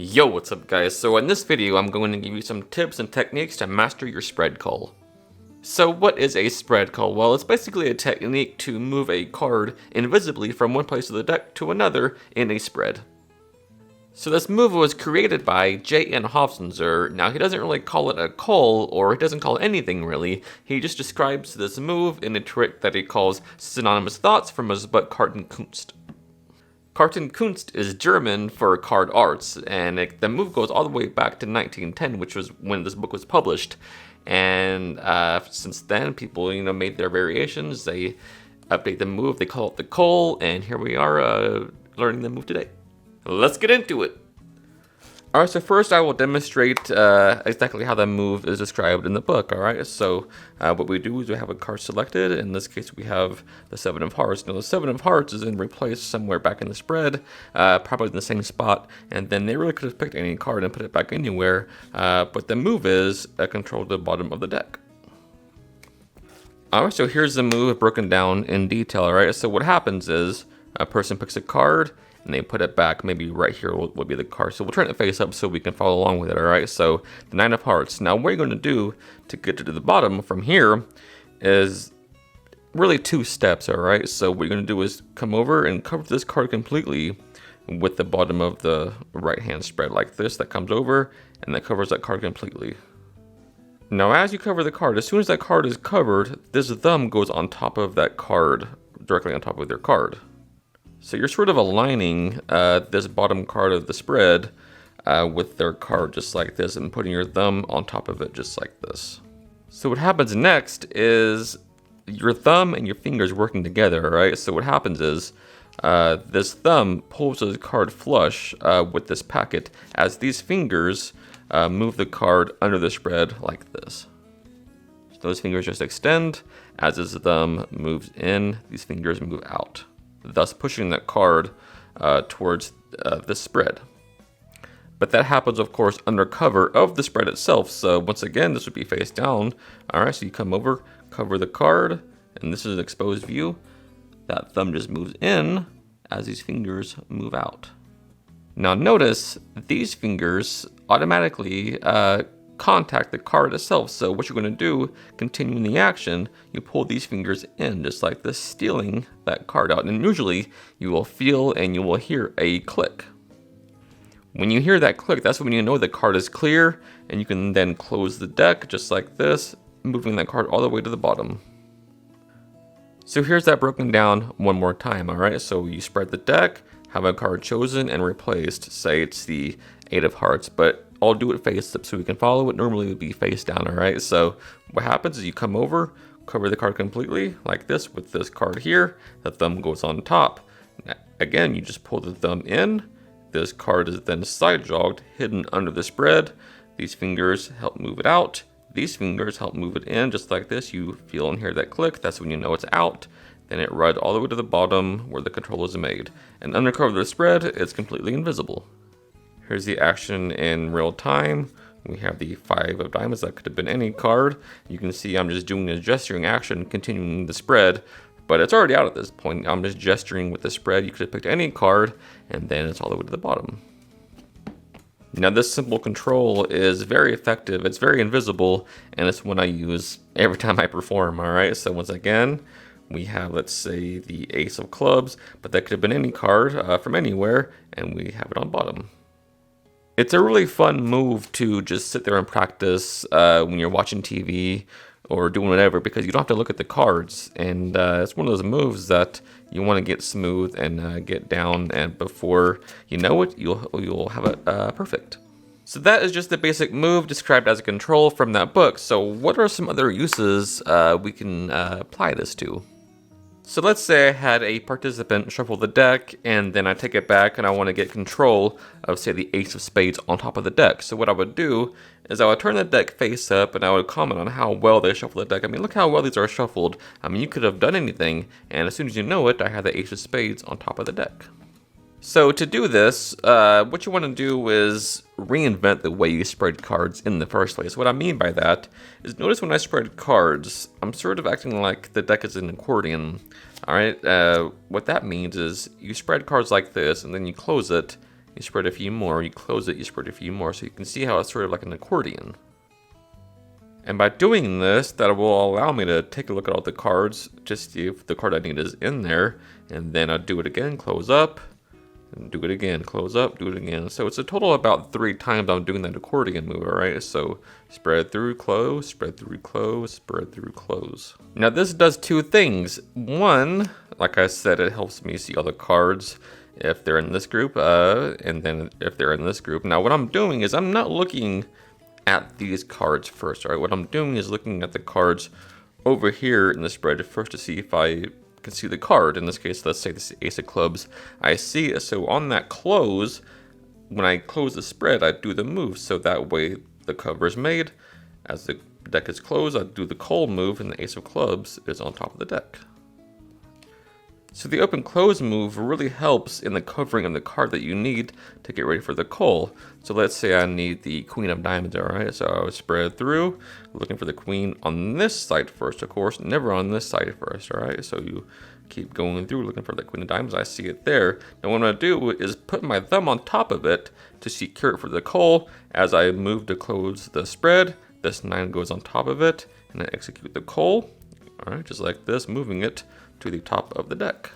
Yo, what's up guys? So in this video, I'm going to give you some tips and techniques to master your spread cull. So what is a spread cull? Well, it's basically a technique to move a card invisibly from one place of the deck to another in a spread. So this move was created by J.N. Hofzinser. Now he doesn't really call it a cull, or he doesn't call it anything really. He just describes this move in a trick that he calls synonymous thoughts from his book Kartenkunst. Kartenkunst is German for card arts, and the move goes all the way back to 1910, which was when this book was published. And since then, people made their variations. They update the move, they call it the cull, and here we are learning the move today. Let's get into it. Alright, so first I will demonstrate exactly how the move is described in the book, alright? So what we do is we have a card selected. In this case we have the 7 of hearts. Now the 7 of hearts is then replaced somewhere back in the spread, probably in the same spot, and then they really could have picked any card and put it back anywhere, but the move is control the bottom of the deck. Alright, so here's the move broken down in detail, alright? So what happens is a person picks a card, and they put it back, maybe right here will be the card. So we'll turn it face up so we can follow along with it, alright? So the 9 of hearts. Now what you're going to do to get to the bottom from here is really 2 steps, alright? So what you're going to do is come over and cover this card completely with the bottom of the right hand spread like this. That comes over and that covers that card completely. Now as you cover the card, as soon as that card is covered, this thumb goes on top of that card, directly on top of their card. So you're sort of aligning this bottom card of the spread with their card just like this and putting your thumb on top of it just like this. So what happens next is your thumb and your fingers working together, right? So what happens is this thumb pulls the card flush with this packet as these fingers move the card under the spread like this. So those fingers just extend. As this thumb moves in, these fingers move out, thus pushing that card towards the spread. But that happens, of course, under cover of the spread itself. So once again, this would be face down. All right, so you come over, cover the card, and this is an exposed view. That thumb just moves in as these fingers move out. Now notice these fingers automatically contact the card itself. So what you're going to do, continuing the action, you pull these fingers in just like this, stealing that card out. And usually you will feel and you will hear a click. When you hear that click, that's when you know the card is clear, and you can then close the deck just like this, moving that card all the way to the bottom. So here's that broken down one more time, alright? So you spread the deck, have a card chosen and replaced. Say it's the 8 of hearts, but I'll do it face up so we can follow it. Normally it would be face down, alright? So what happens is you come over, cover the card completely like this with this card here. The thumb goes on top. Again, you just pull the thumb in. This card is then side jogged, hidden under the spread. These fingers help move it out. These fingers help move it in just like this. You feel and hear that click. That's when you know it's out. Then it rides all the way to the bottom where the control is made. And under cover of the spread, it's completely invisible. Here's the action in real time. We have the 5 of diamonds. That could have been any card. You can see I'm just doing a gesturing action, continuing the spread, but it's already out at this point. I'm just gesturing with the spread. You could have picked any card, and then it's all the way to the bottom. Now this simple control is very effective. It's very invisible, and it's one I use every time I perform, all right? So once again, we have, let's say, the Ace of Clubs, but that could have been any card from anywhere, and we have it on bottom. It's a really fun move to just sit there and practice when you're watching TV or doing whatever, because you don't have to look at the cards. And it's one of those moves that you want to get smooth and get down, and before you know it, you'll have it perfect. So that is just the basic move described as a control from that book. So what are some other uses we can apply this to? So let's say I had a participant shuffle the deck, and then I take it back and I want to get control of, say, the Ace of Spades on top of the deck. So what I would do is I would turn the deck face up and I would comment on how well they shuffle the deck. I mean, look how well these are shuffled. I mean, you could have done anything, and as soon as you know it, I have the Ace of Spades on top of the deck. So to do this, what you want to do is reinvent the way you spread cards in the first place. What I mean by that is, notice when I spread cards, I'm sort of acting like the deck is an accordion. Alright, what that means is you spread cards like this, and then you close it, you spread a few more, you close it, you spread a few more, so you can see how it's sort of like an accordion. And by doing this, that will allow me to take a look at all the cards, just see if the card I need is in there, and then I'll do it again, close up, and do it again, close up, do it again. So it's a total of about 3 times I'm doing that accordion move, alright? So spread through, close, spread through, close, spread through, close. Now this does 2 things. One, like I said, it helps me see all the cards if they're in this group, and then if they're in this group. Now what I'm doing is I'm not looking at these cards first, alright? What I'm doing is looking at the cards over here in the spread first to see if I can see the card. In this case, let's say this is Ace of Clubs. I see it, so on that close, when I close the spread, I do the move, so that way the cover is made. As the deck is closed, I do the Cull move, and the Ace of Clubs is on top of the deck. So the open close move really helps in the covering of the card that you need to get ready for the Cull. So let's say I need the Queen of Diamonds, alright? So I would spread through, looking for the Queen on this side first, of course, never on this side first, alright? So you keep going through, looking for the Queen of Diamonds, I see it there. Now what I'm going to do is put my thumb on top of it to secure it for the Cull. As I move to close the spread, this 9 goes on top of it, and I execute the Cull, alright, just like this, moving it to the top of the deck.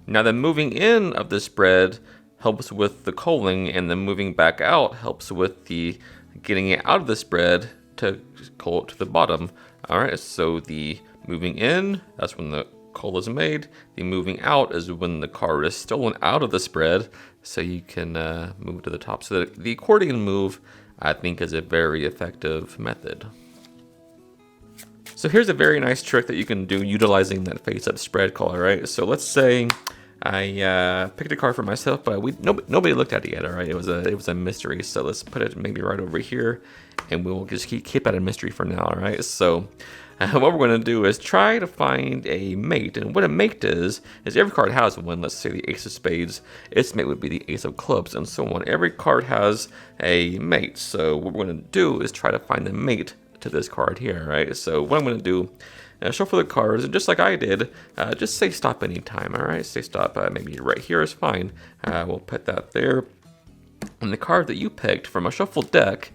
Now the moving in of the spread helps with the culling, and the moving back out helps with the getting it out of the spread to cull it to the bottom. Alright, so the moving in, that's when the cull is made. The moving out is when the card is stolen out of the spread, so you can move to the top. So the accordion move, I think, is a very effective method. So here's a very nice trick that you can do utilizing that face-up spread call, right? So let's say I picked a card for myself, but nobody looked at it yet, all right? It was a mystery, so let's put it maybe right over here, and we'll just keep that a mystery for now, all right? So what we're going to do is try to find a mate, and what a mate is every card has one. Let's say the Ace of Spades, its mate would be the Ace of Clubs, and so on. Every card has a mate, so what we're going to do is try to find the mate to this card here, right? So what I'm going to do, shuffle the cards, and just like I did, just say stop anytime, all right? Say stop, maybe right here is fine. We'll put that there. And the card that you picked from a shuffled deck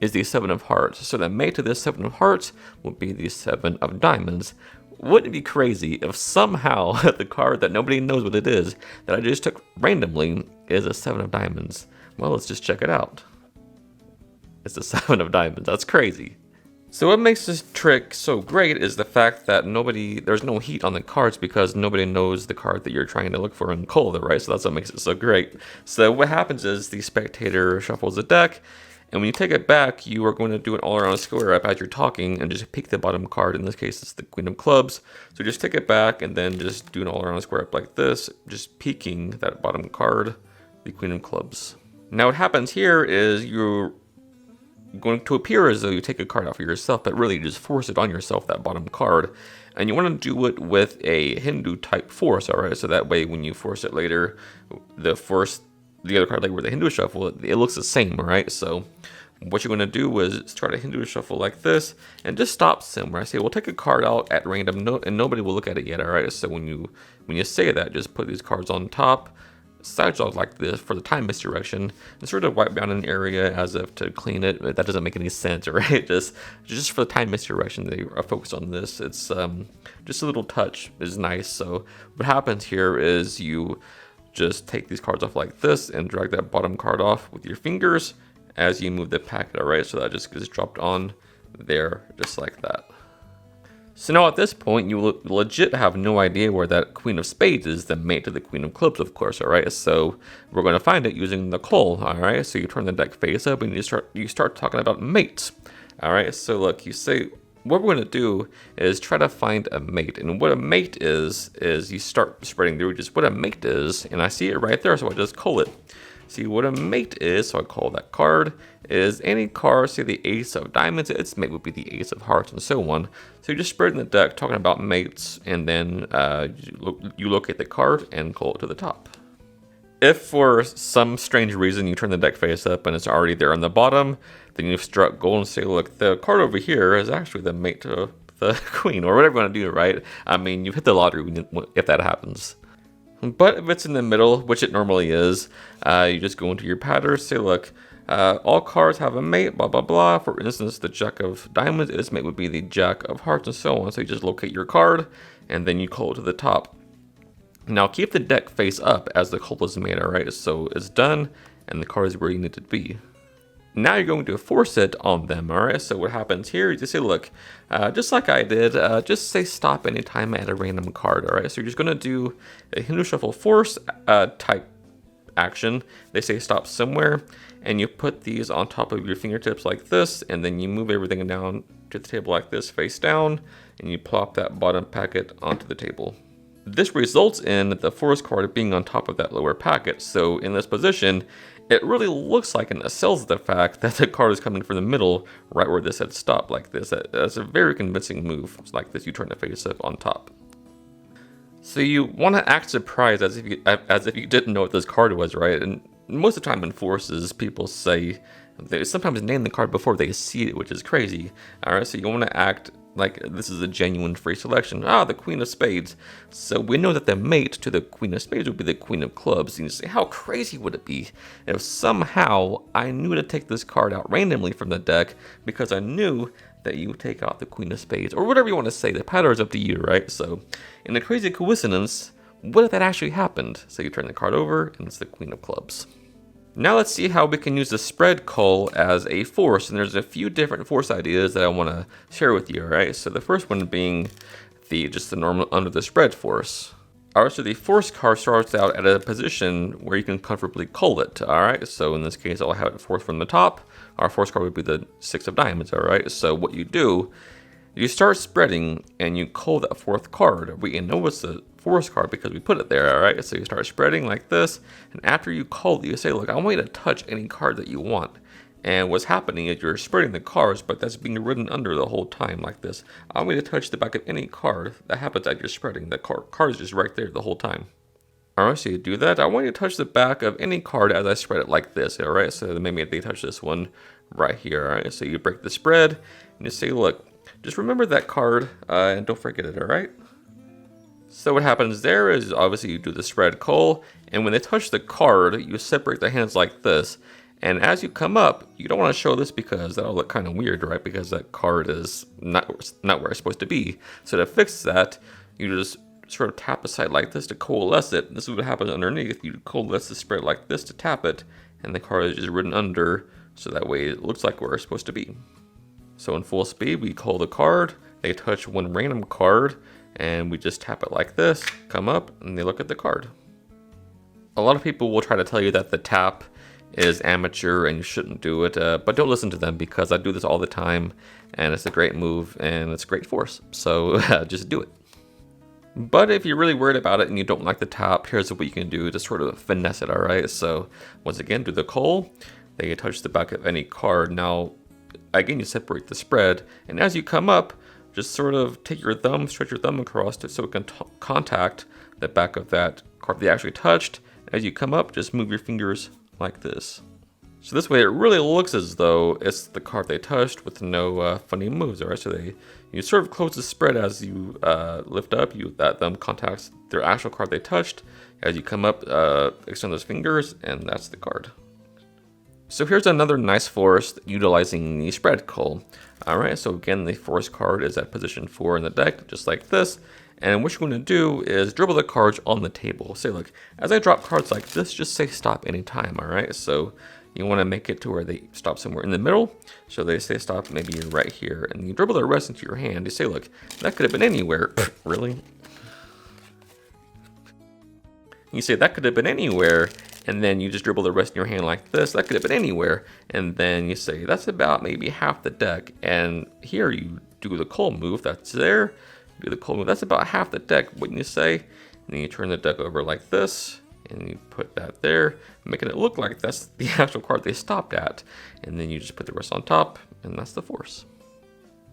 is the 7 of Hearts. So the mate to this 7 of Hearts will be the 7 of Diamonds. Wouldn't it be crazy if somehow the card that nobody knows what it is, that I just took randomly, is a 7 of Diamonds? Well, let's just check it out. It's the 7 of Diamonds. That's crazy. So what makes this trick so great is the fact that there's no heat on the cards because nobody knows the card that you're trying to look for in Cull, right? So that's what makes it so great. So what happens is the spectator shuffles the deck, and when you take it back, you are going to do an all-around square up as you're talking and just pick the bottom card. In this case, it's the Queen of Clubs. So just take it back and then just do an all-around square up like this, just peeking that bottom card, the Queen of Clubs. Now what happens here is you're going to appear as though you take a card out for yourself, but really you just force it on yourself, that bottom card. And you want to do it with a Hindu type force, alright? So that way when you force it later, the other card later with the Hindu shuffle, it looks the same, right? So what you're going to do is try to Hindu shuffle like this, and just stop somewhere. I say, we'll take a card out at random, and nobody will look at it yet, alright? So when you say that, just put these cards on top, side shot like this for the time misdirection, and sort of wipe down an area as if to clean it. That doesn't make any sense, right? Just for the time misdirection, they are focused on this. It's just a little touch is nice. So what happens here is you just take these cards off like this and drag that bottom card off with your fingers as you move the packet, all right? So that just gets dropped on there, just like that. So now at this point, you legit have no idea where that Queen of Spades is, the mate to the Queen of Clubs, of course, alright? So we're going to find it using the Cull, alright? So you turn the deck face up and you start talking about mates, alright? So look, you say, what we're going to do is try to find a mate. And what a mate is you start spreading through just what a mate is, and I see it right there, so I just cull it. See what a mate is, so I call that card, is any card, say the Ace of Diamonds, its mate would be the Ace of Hearts, and so on. So you just spread in the deck, talking about mates, and then you locate the card and call it to the top. If for some strange reason you turn the deck face up and it's already there on the bottom, then you struck gold and say, look, the card over here is actually the mate to the Queen, or whatever you want to do, right? I mean, you've hit the lottery if that happens. But if it's in the middle, which it normally is, you just go into your patterns, say, look, all cards have a mate, blah, blah, blah. For instance, the Jack of Diamonds, its mate would be the Jack of Hearts, and so on. So you just locate your card, and then you cull it to the top. Now keep the deck face up as the cull is made, alright? So it's done, and the card is where you need it to be. Now you're going to force it on them, alright? So what happens here is you say, look, just like I did, just say stop anytime at a random card, alright? So you're just going to do a Hindu Shuffle Force type action. They say stop somewhere, and you put these on top of your fingertips like this, and then you move everything down to the table like this, face down, and you plop that bottom packet onto the table. This results in the force card being on top of that lower packet, so in this position, it really looks like and sells the fact that the card is coming from the middle, right where this had stopped like this. That's a very convincing move. It's like this, you turn the face up on top. So you want to act surprised as if you didn't know what this card was, right? And most of the time in forces, people say, they sometimes name the card before they see it, which is crazy. Alright, so you want to act like this is a genuine free selection. The Queen of Spades. So we know that the mate to the Queen of Spades would be the Queen of Clubs. And you say, how crazy would it be if somehow I knew to take this card out randomly from the deck because I knew that you would take out the Queen of Spades, or whatever you want to say. The pattern is up to you, right? So in a crazy coincidence, what if that actually happened? So you turn the card over, and it's the Queen of Clubs. Now let's see how we can use the spread cull as a force, and there's a few different force ideas that I want to share with you, alright? So the first one being just the normal under the spread force. Alright, so the force card starts out at a position where you can comfortably cull it, alright? So in this case, I'll have it force from the top. Our force card would be the Six of Diamonds, alright? So what you do, you start spreading and you cull that fourth card. We know it's the force card because we put it there, alright? So you start spreading like this, and after you cull it, you say, look, I want you to touch any card that you want. And what's happening is you're spreading the cards, but that's being written under the whole time like this. I want you to touch the back of any card that happens as you're spreading. The card is just right there the whole time. Alright, so you do that. I want you to touch the back of any card as I spread it like this, alright? So maybe they touch this one right here, alright? So you break the spread, and you say, look, just remember that card, and don't forget it, alright? So what happens there is, obviously, you do the spread cull, and when they touch the card, you separate the hands like this. And as you come up, you don't want to show this because that'll look kind of weird, right? Because that card is not where it's supposed to be. So to fix that, you just sort of tap the side like this to coalesce it. This is what happens underneath. You coalesce the spread like this to tap it, and the card is just written under, so that way it looks like where it's supposed to be. So in full speed, we cull the card, they touch one random card, and we just tap it like this, come up, and they look at the card. A lot of people will try to tell you that the tap is amateur and you shouldn't do it, but don't listen to them because I do this all the time, and it's a great move, and it's great force, so just do it. But if you're really worried about it and you don't like the tap, here's what you can do to sort of finesse it, alright? So once again, do the cull, then you touch the back of any card. Now, again, you separate the spread, and as you come up, just sort of take your thumb, stretch your thumb across it so it can contact the back of that card they actually touched. As you come up, just move your fingers like this. So this way it really looks as though it's the card they touched with no funny moves, alright? So you sort of close the spread as you lift up, that thumb contacts their actual card they touched. As you come up, extend those fingers, and that's the card. So here's another nice force utilizing the spread cull. Alright, so again, the force card is at position 4 in the deck, just like this. And what you're going to do is dribble the cards on the table. Say, look, as I drop cards like this, just say stop anytime, alright? So you want to make it to where they stop somewhere in the middle. So they say stop maybe right here. And you dribble the rest into your hand. You say, look, that could have been anywhere. Really? You say, that could have been anywhere. And then you just dribble the rest in your hand like this. That could have been anywhere. And then you say, that's about maybe half the deck. And here you do the cull move. That's there. Do the cull move. That's about half the deck, wouldn't you say? And then you turn the deck over like this. And you put that there, making it look like that's the actual card they stopped at. And then you just put the rest on top. And that's the force.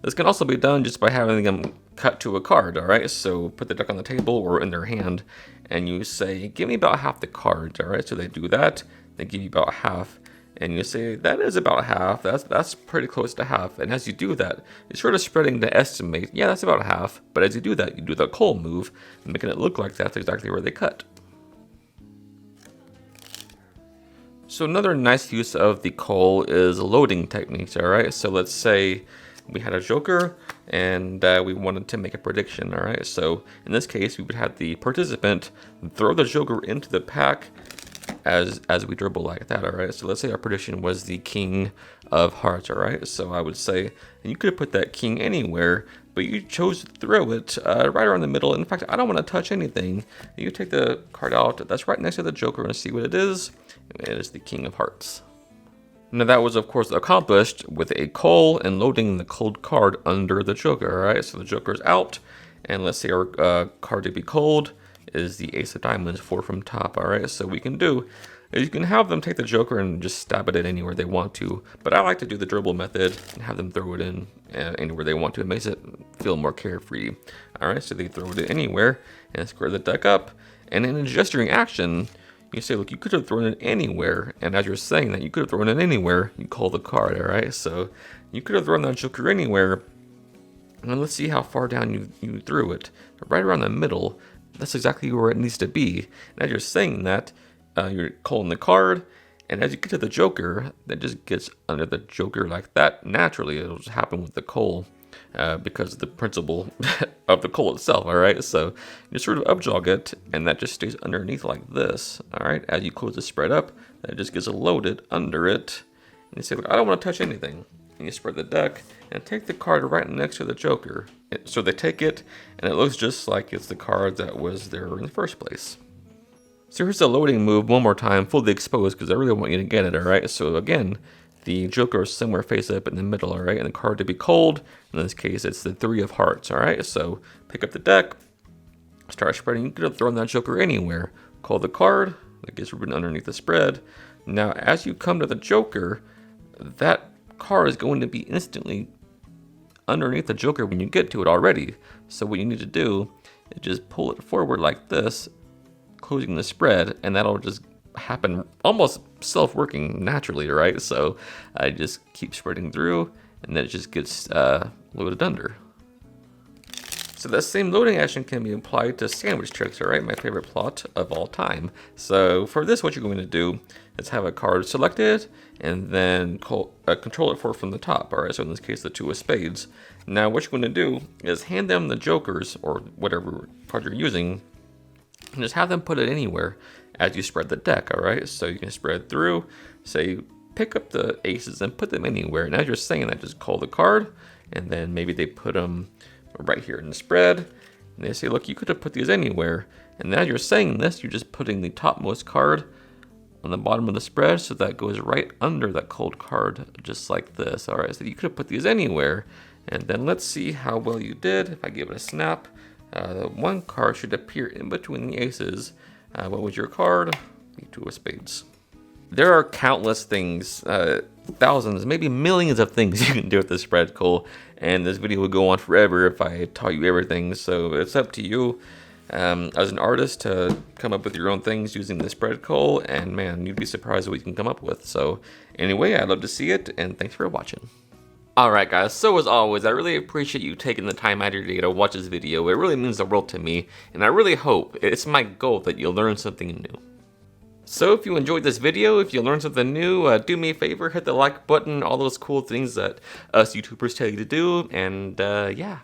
This can also be done just by having them cut to a card, alright? So put the deck on the table or in their hand, and you say, give me about half the cards, alright? So they do that, they give you about half, and you say, that is about half, that's pretty close to half. And as you do that, you're sort of spreading to estimate, yeah, that's about half, but as you do that, you do the cull move, making it look like that's exactly where they cut. So another nice use of the Cull is loading techniques, alright? So let's say we had a joker and we wanted to make a prediction, alright? So in this case, we would have the participant throw the joker into the pack as we dribble like that, alright? So let's say our prediction was the king of hearts, alright? So I would say, and you could have put that king anywhere, but you chose to throw it right around the middle. In fact, I don't want to touch anything. You take the card out that's right next to the joker and see what it is. It is the king of hearts. Now that was of course accomplished with a Cull and loading the cold card under the joker, alright? So the joker's out, and let's say our card to be cold is the ace of diamonds, 4 from top, alright? So we can do is you can have them take the joker and just stab at it anywhere they want to, but I like to do the dribble method and have them throw it in anywhere they want to. It makes it feel more carefree. Alright, so they throw it anywhere and square the deck up, and in a gesturing action, you say, look, you could have thrown it anywhere, and as you're saying that you could have thrown it anywhere, you call the card, alright? So you could have thrown that joker anywhere, and let's see how far down you threw it. Right around the middle, that's exactly where it needs to be. And as you're saying that, you're calling the card, and as you get to the joker, that just gets under the joker like that. Naturally, it'll just happen with the Cull because of the principle of the Cull itself, alright? So you sort of upjog it, and that just stays underneath like this, alright? As you close the spread up, that just gets loaded under it, and you say, look, I don't want to touch anything. And you spread the deck, and take the card right next to the joker. So they take it, and it looks just like it's the card that was there in the first place. So here's the loading move one more time, fully exposed, because I really want you to get it, alright? So again, the joker is somewhere face up in the middle, alright? And the card to be cold, in this case, it's the 3 of hearts, alright? So pick up the deck, start spreading. You could have thrown that joker anywhere. Call the card, that gets written underneath the spread. Now, as you come to the joker, that card is going to be instantly underneath the joker when you get to it already. So what you need to do is just pull it forward like this, closing the spread, and that'll just happen almost self-working naturally, right? So I just keep spreading through, and then it just gets loaded under. So that same loading action can be applied to sandwich tricks, all right? My favorite plot of all time. So for this, what you're going to do is have a card selected, and then control it from the top, all right? So in this case, the 2 of spades. Now what you're going to do is hand them the jokers, or whatever card you're using, and just have them put it anywhere as you spread the deck, alright? So you can spread through, say, pick up the aces and put them anywhere. And as you're saying that, just call the card, and then maybe they put them right here in the spread. And they say, look, you could have put these anywhere. And as you're saying this, you're just putting the topmost card on the bottom of the spread, so that goes right under that cold card, just like this. Alright, so you could have put these anywhere. And then let's see how well you did. If I give it a snap, the 1 card should appear in between the aces. What was your card? The 2 of spades. There are countless things, thousands, maybe millions of things you can do with the spread Cull, and this video would go on forever if I taught you everything, so it's up to you as an artist to come up with your own things using the spread Cull, and man, you'd be surprised what you can come up with. So anyway, I'd love to see it, and thanks for watching. Alright guys, so as always, I really appreciate you taking the time out of your day to watch this video. It really means the world to me, and I really hope, it's my goal, that you'll learn something new. So if you enjoyed this video, if you learned something new, do me a favor, hit the like button, all those cool things that us YouTubers tell you to do, and yeah.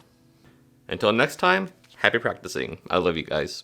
Until next time, happy practicing. I love you guys.